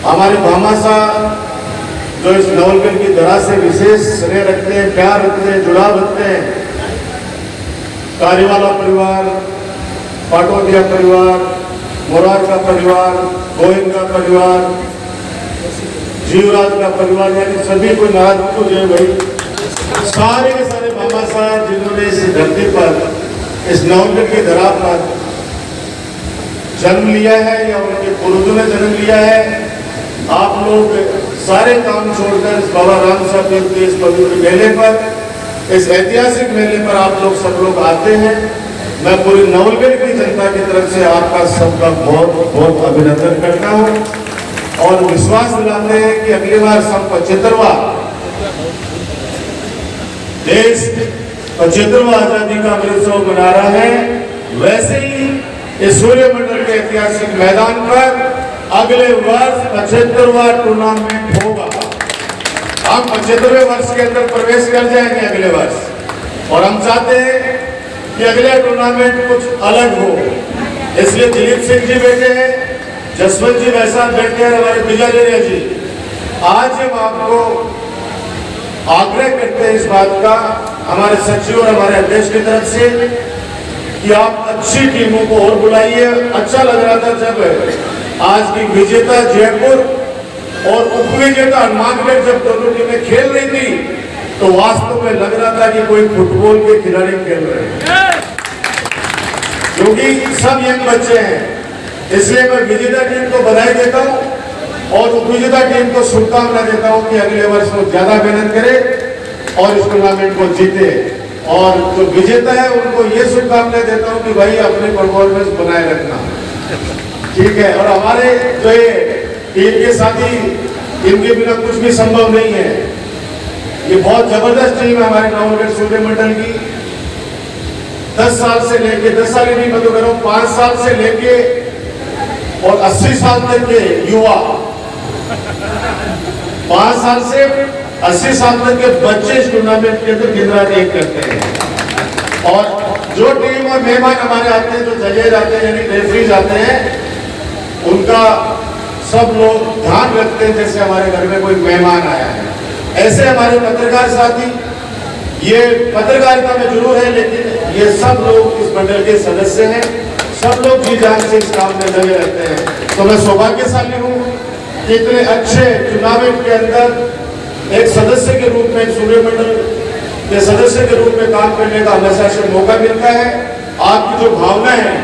हमारे भामाशाह जो इस नवलगढ़ की धरा से विशेष स्नेह रखते हैं, प्यार रखते हैं, जुड़ाव रखते हैं। कारीवाला परिवार, पाटोदिया परिवार, मोरार का परिवार, गोविंद का परिवार, जीवराज का परिवार, यानी सभी को नाराज हो जाए भाई, सारे के सारे भामाशाह जिन्होंने इस धरती पर, इस नवलगढ़ की धरा पर जन्म लिया है या उनके पूर्वजों ने जन्म लिया है, आप लोग सारे काम छोड़कर इस बाबा राम साहब के इस पवित्र मेले पर, इस ऐतिहासिक मेले पर आप लोग सब लोग आते हैं। मैं पूरी नवलगढ़ की जनता की तरफ से आपका सबका बहुत बहुत अभिनंदन करता हूं और विश्वास दिलाते हैं कि अगली बार सब 75वां देश 75वां आजादी का अमृत महोत्सव मना रहा है। वैसे ही इस सूर्यमंडल के ऐतिहासिक मैदान पर अगले वर्ष 75वां टूर्नामेंट होगा। हम 75वें वर्ष के अंदर प्रवेश कर जाएंगे अगले वर्ष, और हम चाहते हैं कि अगले टूर्नामेंट कुछ अलग हो। इसलिए दिलीप सिंह जी बैठे हैं, जसवंत जी वैसा बैठे हैं, हमारे विजय जी, आज हम आपको आग्रह करते हैं इस बात का हमारे सचिव और हमारे अध्यक्ष की तरफ से कि आप अच्छी टीमों को और बुलाइए। अच्छा लग रहा था जब आज की विजेता जयपुर और उपविजेता हनुमानगढ़ जब दोनों टीमें खेल रही थी तो वास्तव में लग रहा था कि कोई फुटबॉल के खिलाड़ी खेल रहे हैं, क्योंकि सब यंग बच्चे हैं। इसलिए मैं विजेता टीम को बधाई देता हूं और उपविजेता टीम को शुभकामना देता हूं कि अगले वर्ष वो ज्यादा मेहनत करे और इस टूर्नामेंट को जीते। और जो विजेता है उनको ये शुभकामना देता हूं कि भाई अपनी परफॉर्मेंस बनाए रखना, ठीक है। और हमारे जो ये टीम के साथी, इनके बिना कुछ भी संभव नहीं है। ये बहुत जबरदस्त टीम है हमारे नवलगढ़ सूर्यमंडल की। 10 साल से लेके 10 साल ही नहीं, मैं तो कह रहा हूं 5 साल से लेके और 80 साल तक के युवा, 5 साल से 80 साल तक के बच्चे इस टूर्नामेंट के अंदर दिन रात एक करते हैं। और जो टीम और मेहमान हमारे आते हैं, जो जजेज आते हैं यानी रेफरीज आते हैं, उनका सब लोग ध्यान रखते हैं जैसे हमारे घर में कोई मेहमान आया है। ऐसे हमारे पत्रकार साथी, ये पत्रकारिता में जरूर है लेकिन ये सब लोग इस मंडल के सदस्य हैं, सब लोग जी जान से इस काम में लगे रहते हैं। तो मैं सौभाग्यशाली हूँ कि इतने अच्छे टूर्नामेंट के अंदर एक सदस्य के रूप में, सूर्यमंडल के सदस्य के रूप में काम करने का हमेशा से मौका मिलता है। आपकी जो भावना है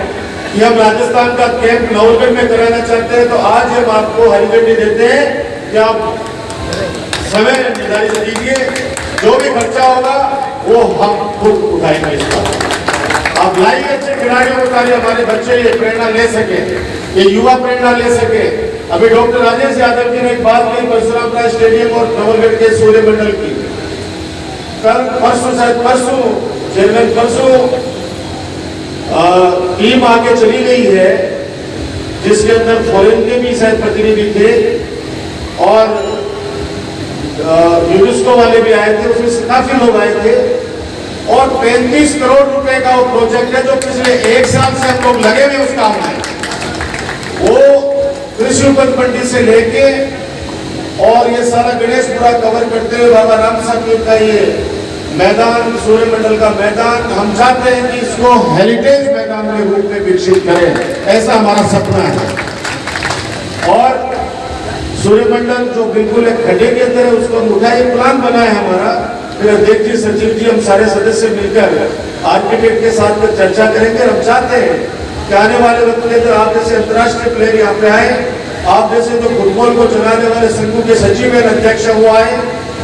कि हम राजस्थान का कैंप नवलगढ़ में कराना चाहते हैं, तो आज हम आपको हरी झंडी देते हैं कि आप समय निर्धारित कीजिए, जो भी खर्चा होगा वो हम खुद उठाएंगे। इसका आप लाइए अच्छे खिलाड़ियों को, ताकि हमारे बच्चे ये प्रेरणा ले सके, ये युवा प्रेरणा ले सके। अभी डॉक्टर राजेश यादव जी ने एक बात कही परशुराम राय स्टेडियम और नवलगढ़ के सूर्यमंडल की। कल परसों चेयरमैन परसों टीम आके चली गई है जिसके अंदर फॉरेन के भी शायद प्रतिनिधि थे और यूनेस्को वाले भी आए थे, उसमें से काफी लोग आए थे। और 35 करोड़ रुपए का वो प्रोजेक्ट है जो पिछले 1 साल से हम लोग लगे हुए उस काम में। वो कृषि उपज मंडी से लेके और ये सारा गणेशपुरा कवर करते हुए बाबा राम साहब का ये मैदान, सूर्यमंडल का मैदान, हम चाहते हैं कि इसको हेरिटेज मैदान के रूप में विकसित करें, ऐसा हमारा सपना है। और सूर्यमंडल जो बिल्कुल एक खड्डे के अंदर है उसको उठाए, प्लान बना है हमारा। फिर अध्यक्ष जी, सचिव जी, हम सारे सदस्य मिलकर आर्किटेक्ट के साथ में चर्चा करेंगे। हम चाहते हैं कि आने वाले वक्त के अंदर आप जैसे अंतर्राष्ट्रीय प्लेयर यहाँ पे आए, आप जैसे जो फुटबॉल को चलाने वाले संघ के सचिव है, अध्यक्ष वो आए,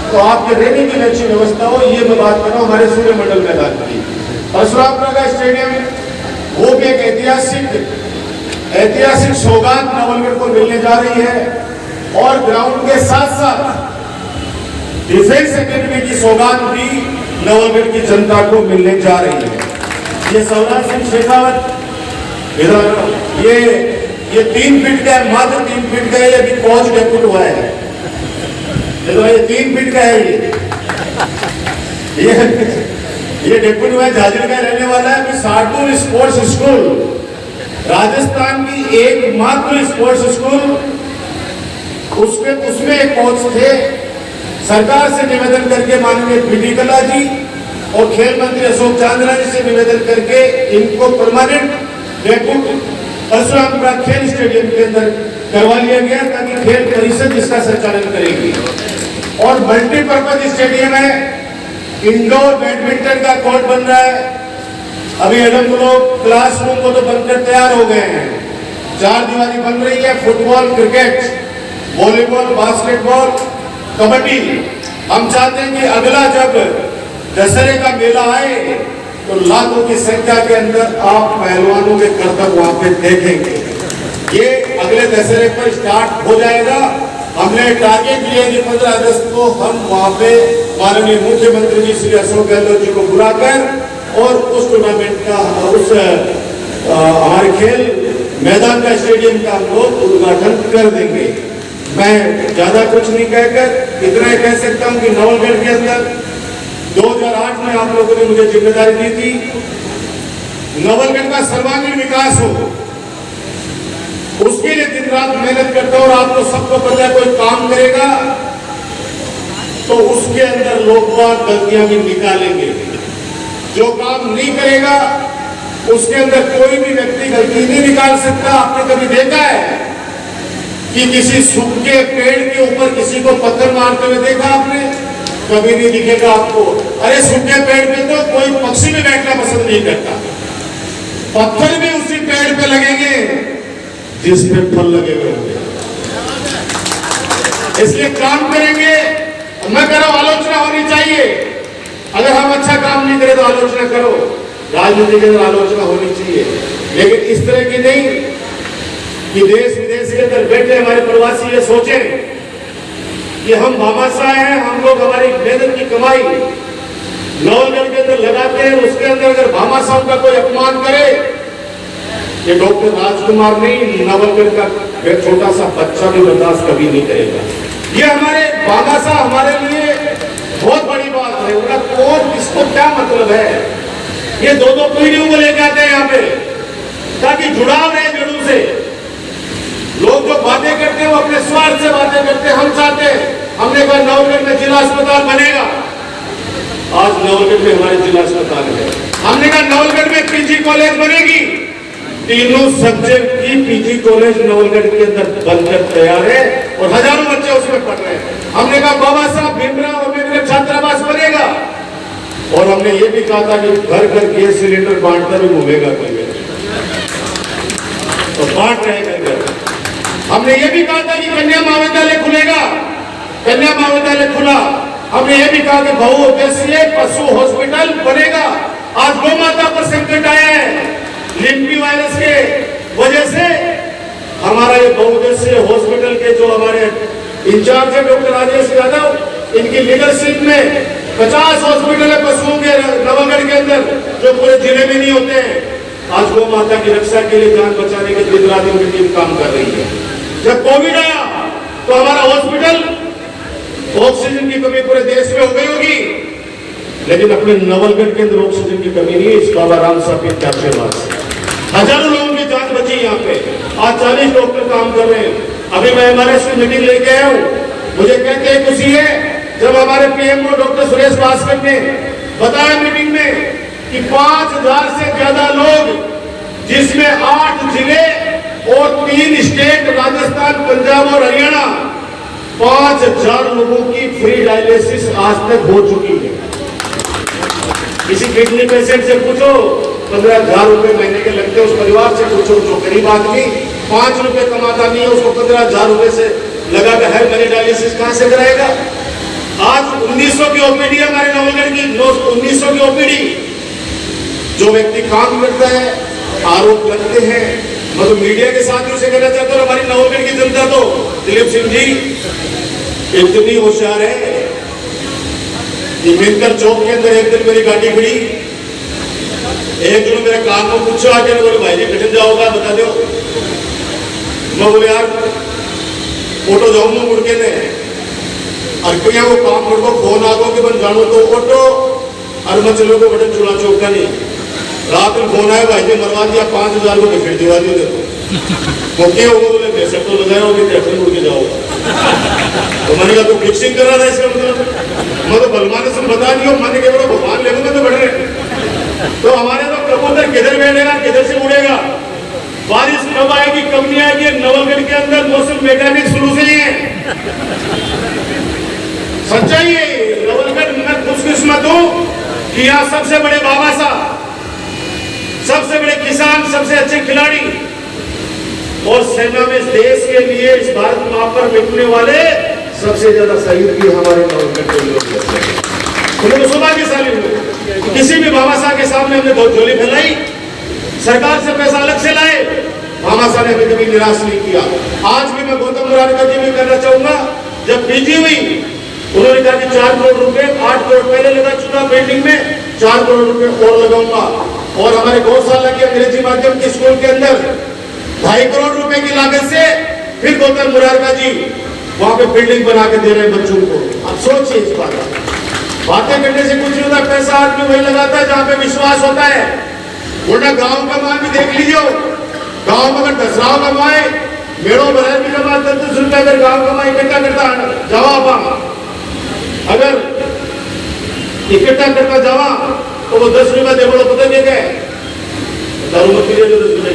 तो आपके रहने की अच्छी व्यवस्था हो। ये मैं बात कर रहा हूँ हमारे सूर्यमंडल मैदान की। परशुराम राय स्टेडियम वो भी एक ऐतिहासिक सौगात नवलगढ़ को मिलने जा रही है और ग्राउंड के साथ साथ डिफेंस एकेडमी की सौगात भी नवलगढ़ की जनता को मिलने जा रही है। ये सौराज सिंह शेखावत ये 3 फीट का है, मात्र 3 फीट का है, अभी कोच डेपुट हुआ है। देखो ये 3 फीट का है, ये डेपुट हुआ है, झाझड़ का रहने वाला है। अभी सारदूल स्पोर्ट्स स्कूल राजस्थान की एकमात्र स्पोर्ट्स स्कूल उसमें एक कोच थे। सरकार से निवेदन करके माननीय पीडी कल्ला जी और खेल मंत्री अशोक चांदना जी से निवेदन करके इनको परमानेंट डेप्यूटी परशुरामपुरा खेल स्टेडियम के अंदर करवा लिया गया, ताकि खेल परिषद इसका संचालन करेगी। और मल्टीपर्पज स्टेडियम है, इंडोर बैडमिंटन का कोर्ट बन रहा है। अभी एडम लोग क्लासरूम को तो बनकर तैयार हो गए हैं, 4 दीवारी बन रही है। Football, cricket, volleyball, basketball, kabaddi. हम चाहते हैं कि अगला जब दशहरे का मेला आए तो लाखों की संख्या के अंदर आप पहलवानों के करतब वहां पे देखेंगे। ये अगले दशहरे पर स्टार्ट हो जाएगा। हमने टारगेट लिया कि 15 अगस्त को हम वहां पे माननीय मुख्यमंत्री जी श्री अशोक गहलोत जी को बुलाकर और उस टूर्नामेंट का हमारे खेल मैदान का स्टेडियम का हम लोग उद्घाटन कर देंगे। मैं ज्यादा कुछ नहीं कहकर इतना ही कह सकता हूं कि नवलगढ़ के अंदर 2008 में आप लोगों ने मुझे जिम्मेदारी दी थी, नवलगढ़ का सर्वांगीण विकास हो, उसके लिए दिन रात मेहनत करता हूं। और आपको सबको पता है, कोई काम करेगा तो उसके अंदर लोग बात गलतियां भी निकालेंगे। जो काम नहीं करेगा उसके अंदर कोई भी व्यक्ति गलती नहीं निकाल सकता। आपने कभी देखा है कि किसी सूखे पेड़ के ऊपर किसी को पत्थर मारते हुए देखा आपने? कभी नहीं दिखेगा आपको। अरे सूखे पेड़ पे तो कोई पक्षी भी बैठना पसंद नहीं करता। पत्थर भी उसी पेड़ पे लगेंगे जिस पे फल लगे हुए होंगे। इसलिए काम करेंगे। मैं कह रहा हूं, आलोचना होनी चाहिए। अगर हम अच्छा काम नहीं करें तो आलोचना करो, राजनीति के अंदर आलोचना होनी चाहिए, लेकिन इस तरह की नहीं कि देश विदेश के अंदर बैठे हमारे प्रवासी ये सोचे कि हम भामाशाह हैं, हम लोग हमारी मेहनत की कमाई नवलगढ़ के अंदर लगाते हैं, उसके अंदर अगर भामाशाह का कोई अपमान करे, ये डॉक्टर राजकुमार नहीं, नवलगढ़ का छोटा सा बच्चा भी बर्दाश्त कभी नहीं करेगा। ये हमारे भामाशाह हमारे लिए बहुत बड़ी बात है। उनका कौन किसको क्या मतलब है, ये 2-2 पीढ़ियों को लेके आते हैं यहाँ पे, ताकि जुड़ाव रहे जड़ों से। लोग जो बातें करते हैं वो अपने स्वार्थ से बातें करते हैं। हम चाहते हैं, हमने कहा नवलगढ़ में जिला अस्पताल बनेगा, आज नवलगढ़ में हमारे जिला अस्पताल है। हमने कहा नवलगढ़ में पीजी कॉलेज बनेगी, तीनों सब्जेक्ट की पीजी कॉलेज नवलगढ़ के अंदर बनकर तैयार है और हजारों बच्चे उसमें पढ़ रहे हैं। हमने कहा बाबा साहब भीमराव अम्बेडकर छात्रावास बनेगा, और हमने ये भी कहा था कि घर घर गैस सिलेंडर बांटता भी घूमेगा कोई, तो बांट रहेगा। हमने ये भी कहा था कि कन्या महाविद्यालय खुलेगा, कन्या महाविद्यालय खुला। हमने ये भी कहा कि बहुउद्देशीय पशु हॉस्पिटल बनेगा। आज गौ माता पर संकट आया है, लिम्पी वायरस के वजह से। हमारा ये बहुउद्देशीय हॉस्पिटल के जो हमारे इंचार्ज है डॉक्टर राजेश यादव, इनकी लीडरशिप में 50 हॉस्पिटल है पशुओं के नवलगढ़ के अंदर, जो पूरे जिले में नहीं होते हैं। आज गौ माता की रक्षा के लिए, जान बचाने के दिन रात उनकी टीम काम कर रही है। जब कोविड आया तो हमारा हॉस्पिटल, ऑक्सीजन की कमी पूरे देश में हो गई होगी, लेकिन अपने नवलगढ़ के अंदर ऑक्सीजन की कमी नहीं है। इस बाबा राम साहब के आशीर्वाद से हजारों लोगों की जान बची यहाँ पे। आज 40 डॉक्टर काम कर रहे हैं। अभी मैं एमआरएस की मीटिंग लेके आया हूँ, मुझे कहते हैं खुशी है जब हमारे पीएमओ डॉक्टर सुरेश भास्कर ने बताया मीटिंग में कि 5000 से ज्यादा लोग, जिसमें 8 जिले और 3 स्टेट राजस्थान, पंजाब और हरियाणा, 5000 लोगों की फ्री डायलिसिस आज तक हो चुकी है। किसी किडनी पेशेंट से पूछो, 15,000 रुपए महीने के लगते हैं। उस परिवार से पूछो जो गरीब आदमी 5 रुपए कमाता नहीं है, उसको 15,000 रुपए से लगा कर हर महीने डायलिसिस कहां से कराएगा। आज 1900 की ओपीडी हमारे नवलगढ़ की, 1900 की ओपीडी। जो व्यक्ति काम करता है, आरोप लगते हैं। मैं तो मीडिया के साथियों से कहना चाहता हूँ, हमारी नवलगढ़ की जनता तो दिलीप सिंह जी इतनी होशियार है कि मिलकर चौक के अंदर एक दिन मेरी गाड़ी खड़ी, एक दिन मेरे कान को पूछो आके, बोले भाई जी कठिन जाओगा बता दो। मैं बोले यार ऑटो जाऊंगा मुड़ के ने, और क्या वो काम कर फोन आ गो कि बन जानो तो ऑटो, और मैं चलो को बटन चुना चौका नहीं। रात में फोन आया, भाई जी मरवा दिया, 5000 को फिर दिवा दियो। देखो वो क्या होगा, बोले पैसे तो लगाए होगे, मुड़ के जाओगा। मैंने कहा तो फिक्सिंग करा था इसका मतलब मैं तो बलवान से बता दियो मैंने के बड़ा भगवान लेगो तो बढ़ रहे तो हमारे तो कबूतर किधर बैठेगा किधर से उड़ेगा बारिश कब आएगी कब नहीं आएगी नवलगढ़ के अंदर मौसम मैकेनिक शुरू से ही है सच्चाई है नवलगढ़ मैं खुशकिस्मत हूं कि यहाँ सबसे बड़े बाबा साहब सबसे बड़े किसान सबसे अच्छे खिलाड़ी और सेना में देश के लिए इस भारत मां पर मिटने वाले सबसे ज्यादा शहीद भी हमारे नवलगढ़ के लोग तो सौभाग्यशाली हुए किसी भी बाबा साहब के सामने हमने बहुत झोली फैलाई सरकार से पैसा अलग से लाए बाबा साहब ने हमें कभी निराश नहीं किया आज भी मैं गौतम मुरारका जी भी करना चाहूंगा जब पीजी हुई उन्होंने कहा कि 4 करोड़ रुपए 8 करोड़ पहले लगा चुका बिल्डिंग में 4 करोड़ रुपए और लगाऊंगा और हमारे गौशाला की अंग्रेजी माध्यम के स्कूल के अंदर 2.5 करोड़ रुपए की लागत से फिर गौतम मुरारका जी वहां पे बिल्डिंग बना के दे रहे हैं बच्चों को आप सोचिए इस बातें करने से कुछ नहीं होता पैसा आदमी वही लगाता है जहां पे विश्वास होता है वरना गांव का मान भी देख लीजिए गांव में अगर 10 राव कमाए मेड़ो बरह भी कमा 10 रुपए अगर गांव कमाए इकट्ठा करता जवाब अगर इकट्ठा करता जावा तो वो 10 रुपए दे बोलो पता नहीं क्या दारू मत पीजिए 10 रुपए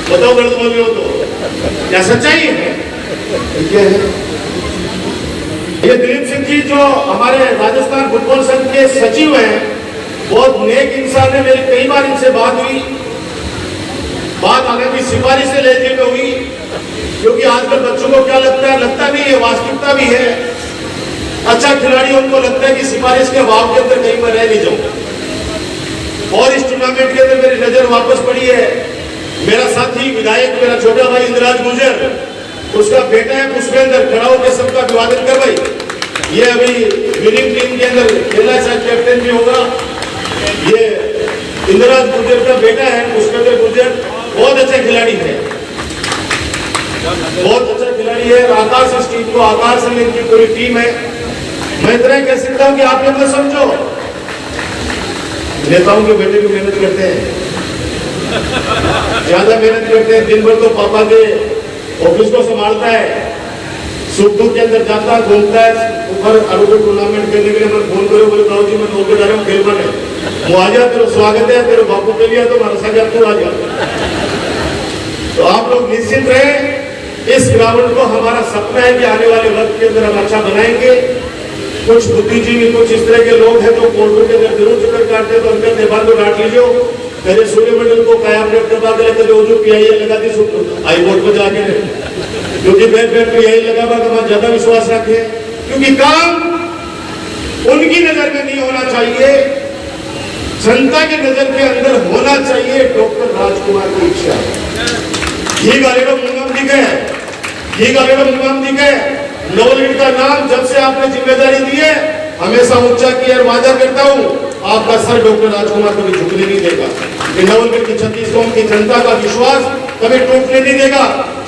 बताओ गलत बोल रहे हो तो क्या सच्चाई है क्या है ये दिलीप सिंह जी जो हमारे राजस्थान फुटबॉल संघ के सचिव हैं बहुत नेक इंसान है मेरी कई बार इनसे बात हुई बात आगे सिफारिश से लेने में हुई क्योंकि आजकल बच्चों को क्या लगता नहीं है वास्तविकता भी है अच्छा खिलाड़ी उनको लगता है कि सिफारिश के अभाव के अंदर कहीं पर रह नहीं जाऊं और इस टूर्नामेंट के अंदर मेरी नजर वापस पड़ी है मेरा साथी विधायक मेरा छोटा भाई इंद्राज गुर्जर उसका बेटा है पुष्पेंद्र खड़ा होकर सबका अभिवादन कर भाई ये अभी विनिंग टीम के अंदर खेला शायद कैप्टन भी होगा ये इंद्राज गुर्जर का बेटा है पुष्पेंद्र गुर्जर बहुत अच्छा खिलाड़ी है बहुत अच्छा खिलाड़ी है आकाश इस टीम को आकाश से इनकी पूरी टीम है मैं इतना कह सकता हूं कि आप लोग मत समझो नेताओं के बेटे भी मेहनत करते हैं ज्यादा मेहनत करते हैं दिन भर तो पापा के ऑफिस को संभालता है सुख दुख के अंदर जाता है घूमता है ऊपर अरुण टूर्नामेंट खेलने के लिए मैं फोन करो बोले बाबू जी मैं नौकरी जा रहा हूँ खेल बने वो आ जा तेरा स्वागत है तेरे बापू के लिए तो हमारा साथ आपको आ जा तो आप लोग निश्चित रहे इस ग्राउंड को हमारा सपना है कि आने वाले वक्त के अंदर हम अच्छा बनाएंगे कुछ बुद्धिजीवी कुछ इस तरह के लोग हैं जो कोर्टों के अंदर जरूर चक्कर काटते तो उनका देवाल को डांट लीजिए पहले सूर्यमंडल को कायम करवा के लेकर जो पीआई लगा दी हाई कोर्ट में जाके क्योंकि बैठ पीआई लगा हमारा ज्यादा विश्वास रखे क्योंकि काम उनकी नजर में नहीं होना चाहिए जनता की नजर के अंदर होना चाहिए डॉक्टर राजकुमार की इच्छा ये गालेडो मुंगम दिखे ये गालेडो मुंगम दिखे नवलगढ़ का नाम जब से आपने जिम्मेदारी दी है हमेशा ऊंचा किया और वादा करता हूं आपका सर डॉक्टर राजकुमार कभी झुकने नहीं देगा नवलगढ़ की 36 कौम की जनता का विश्वास कभी टूटने नहीं देगा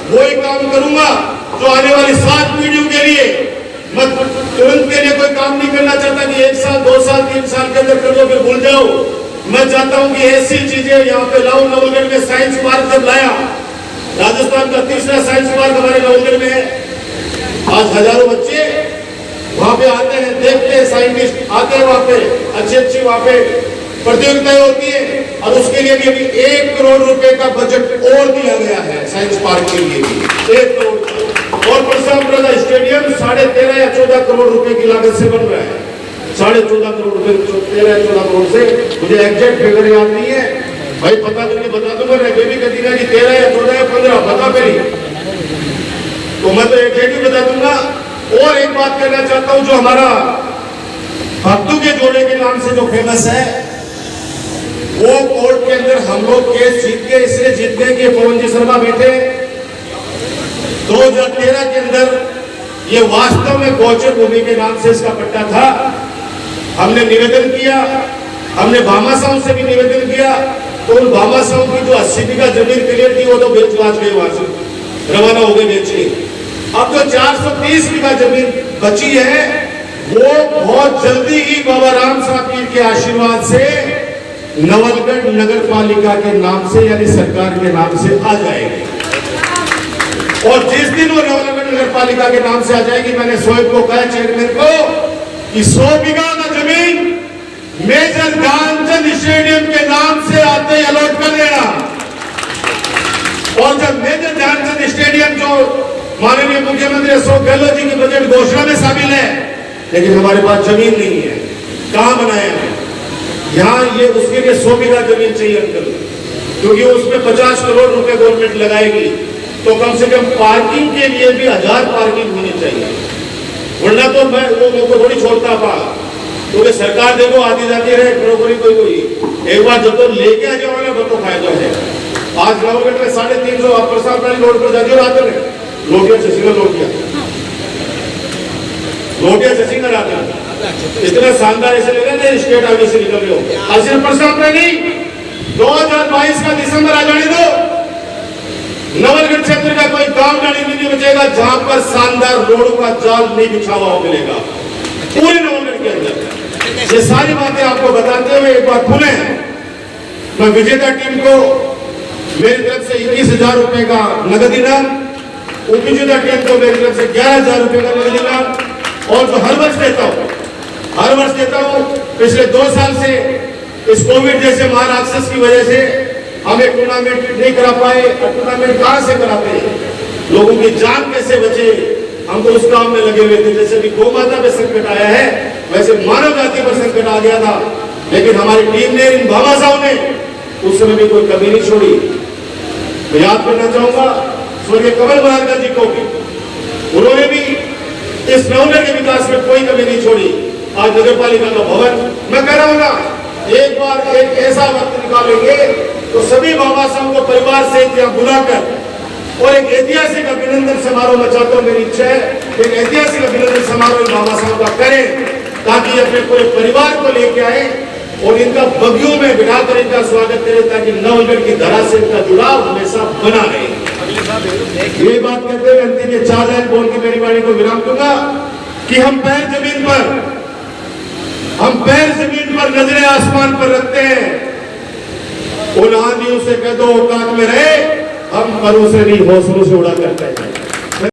वही काम करूंगा जो आने वाली 7 पीढ़ियों के लिए मैं तुरंत के लिए कोई काम नहीं करना चाहता कि 1 साल 2 साल 3 साल के अंदर कर दो फिर भूल जाओ मैं चाहता हूं कि ऐसी चीजें यहाँ पे लाऊं नवलगढ़ में साइंस पार्क जब लाया राजस्थान का 3रा साइंस पार्क हमारे नवलगढ़ में है आज हजारों बच्चे वहां पे आते हैं देखते हैं साइंटिस्ट आते हैं वहां पे अच्छी वहां पे प्रतियोगिताएं होती है और उसके लिए भी अभी 1 करोड़ रुपए का बजट और दिया गया है साइंस पार्क के लिए भी 1 करोड़ और परशुराम स्टेडियम 13.5 या 14 करोड़ रुपए की लागत से बन रहा है 14.5 करोड़ रुपए 13-14 करोड़ से मुझे एग्जैक्ट फिगर याद नहीं है भाई पता करके बता दूंगा बेबी का दिखा कि 13 या 14 या 15 बता पहले तो मैं तो एक ही बता दूंगा और एक बात करना चाहता हूं जो हमारा भक्तों के जोड़े के नाम से जो फेमस है वो कोर्ट के अंदर हम लोग केस जीत गए इसलिए जीत गए कि पवन जी शर्मा बैठे 2013 के अंदर ये वास्तव में गोचर भूमि के नाम से इसका पट्टा था हमने निवेदन किया हमने भामाशाह से भी निवेदन किया तो उन भामाशाह की जो 80 बीघा जमीन क्लियर थी वो तो बेच बाज गए वहां से रवाना हो गए बेचने अब जो 430 बीघा जमीन बची है वो बहुत जल्दी ही बाबा राम साहब पीर के आशीर्वाद से नवलगढ़ नगर पालिका के नाम से यानी सरकार के नाम से आ जाएगी और जिस दिन वो नवलगढ़ नगर पालिका के नाम से आ जाएगी, मैंने शोएब को कहा, चेयरमैन को, कि 100 बीघा का जमीन मेजर ध्यानचंद स्टेडियम के नाम से आते ही अलॉट कर देना। और जब मेजर ध्यानचंद स्टेडियम जो माननीय मुख्यमंत्री अशोक गहलोत जी की बजट घोषणा में शामिल है, लेकिन हमारे पास जमीन नहीं है, कहां बनाए हैं? यहाँ ये उसके लिए 100 बीघा जमीन चाहिए अंकल, क्योंकि उसमें 50 करोड़ रुपए गवर्नमेंट लगाएगी, तो कम से कम पार्किंग के लिए भी 1000 पार्किंग होनी चाहिए, वरना तो मैं वो लोगों को थोड़ी छोड़ता पा, क्योंकि सरकार देखो आती जाती रहे, कोई एक बार जब तो लेके आ जाओ ना तो फायदा है। आज नवलगढ़ में 350 आप प्रसाद वाली रोड पर जाती हो, आते हैं रोटियां शशिंगर शशिंगर आते हैं, इतना शानदार ऐसे लग रहे हैं स्टेट आगे से निकल रहे हो। और सिर्फ प्रसाद में नहीं, 2022 का दिसंबर आ जाने दो, नवलगढ़ क्षेत्र का कोई गांव गाड़ी नहीं बचेगा जहां पर शानदार रोडों का जाल नहीं बिछा हुआ मिलेगा पूरे नवलगढ़ के अंदर। ये सारी बातें आपको बताते हुए एक बार पुनः मैं विजेता टीम को मेरी तरफ से 21,000 रुपए का नगद इनाम, उपविजेता टीम को मेरी तरफ से 11,000 रुपए का नगद इनाम, और जो हर वर्ष देता हूं, पिछले 2 साल से इस कोविड जैसे महाराक्षस की वजह से हम एक टूर्नामेंट नहीं करा पाए। टूर्नामेंट कहां से कराते हैं, लोगों की जान कैसे बचे, हम तो उस काम में लगे हुए थे। जैसे भी गौ माता पे संकट आया है, वैसे मानव जाति पर संकट आ गया था, लेकिन हमारी टीम ने, इन भामा साहब ने उस समय भी कोई कमी नहीं छोड़ी। मैं याद करना चाहूंगा स्वर्गीय कमल बलालकर जी को भी, उन्होंने भी इस नवलगढ़ के विकास में कोई कमी नहीं छोड़ी। आज नगर पालिका का भवन, मैं कह रहा हूँ ना, एक बार एक ऐसा वक्त निकालेंगे तो सभी बाबा साहब को परिवार से यहाँ बुलाकर और एक ऐतिहासिक अभिनंदन समारोह में चाहता हूँ, मेरी इच्छा है एक ऐतिहासिक अभिनंदन समारोह बाबा साहब का करें, ताकि अपने पूरे परिवार को लेके आए और इनका बगियों में बिठाकर इनका स्वागत करें, ताकि नवलगढ़ की धरा से इनका जुड़ाव हमेशा बना रहे। ये बात कहते हुए अंतिम ये 4 लाइन बोल के मेरी वाणी को विराम दूंगा कि हम पैर जमीन पर नजरें आसमान पर रखते हैं। उन आंधियों से कह दो औकात में रहे, हम परों से नहीं हौसलों से उड़ा करते हैं।